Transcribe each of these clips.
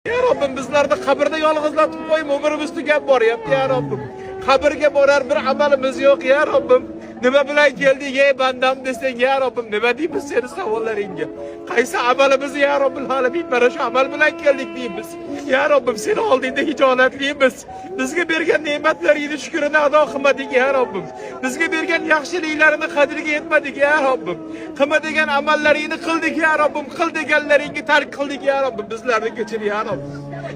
Ya Rabbim bizlarni qabrda yolg'izlatib qo'yma, umrimiz tugab boryapti ya Rabbim. Qabrga borar bir amalimiz yo'q ya Rabbim. Nima bilan keldik ey bandam desang ya Rabbim, nima deymiz seni savollaringga? Qaysi amalimiz ya Robbil alamin mana shu amal bilan keldik deymiz. Ya Rabbim seni oldingda hijolatlaymiz. Bizga bergan ne'matlaringni shukrini ado qilmadik ya Rabbim. Bizga bergan yaxshiliklarini qadriga yetmadik ya Rabbim. Qilma degan amallaringni qildik ya Rabbim. Qil deganlaringni tark qildik ya Rabbim. Bizlarni kechir ya Rabbim.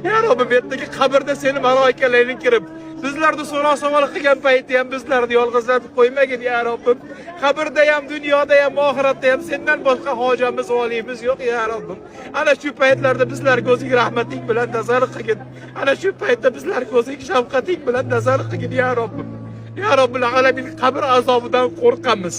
Ya Rabbim ertaga qabrda seni malaikalaring kirib, bizlarni so'roq savol qilgan paytda ham bizlarni yolg'izlatib qo'ymagin ya Rabbim. Qabrda ham, dunyoda ham, oxiratda ham sendan boshqa hojamiz, voliyimiz yo'q ya Rabbim. Ana shu paytlarda bizlarga o'zing rahmating bilan nazar qilgin. Ana shu paytda bizlarga o'zing shafqating bilan nazar qilgin ya Rabbim. Ya Robbil alamin qabr azobidan qo'rqamiz.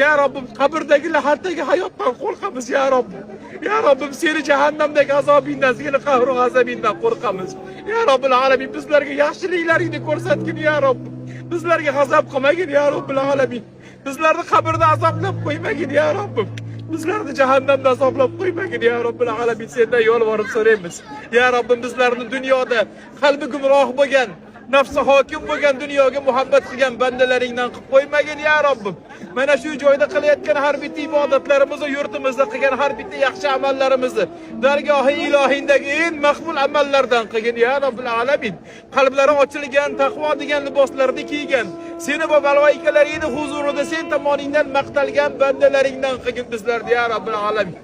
Ya Rabbim qabrdagi lahatdagi hayotdan qo'rqamiz ya Rabbim. Ya Rabbim seni jahannamdagi azobingdan, seni qahru g'azabingdan qo'rqamiz. Ya Robbil alamin bizlarga yaxshiliklaringni ko'rsatgin ya Rabbim. Bizlarga g'azab qilmagin ya Robbil alamin. Bizlarni qabrda azoblab qo'ymagin ya Rabbim. Bizlarni jahannamda azoblab qo'ymagin ya Robbil alamin. Sendan yolvorib so'raymiz. Ya Rabbim bizlarni dunyoda qalbi gumroh bo'lgan, nafsi hokim bo'lgan dunyoga muhabbat qilgan bandalaringdan qilib qo'ymagin ya Robbim. Mana shu joyda qilayotgan har bitta ibodatlarimizni, yurtimizda qilgan har bitta yaxshi amallarimizni dargohi ilohingdagi eng maqbul amallardan qilgin ya Robbil alamin. Qalblari ochilgan, taqvo degan liboslarni kiygan, seni va malaikalaringning huzurida sen tomoningdan maqtalgan bandalaringdan qilgin bizlarni ya Robbil alamin.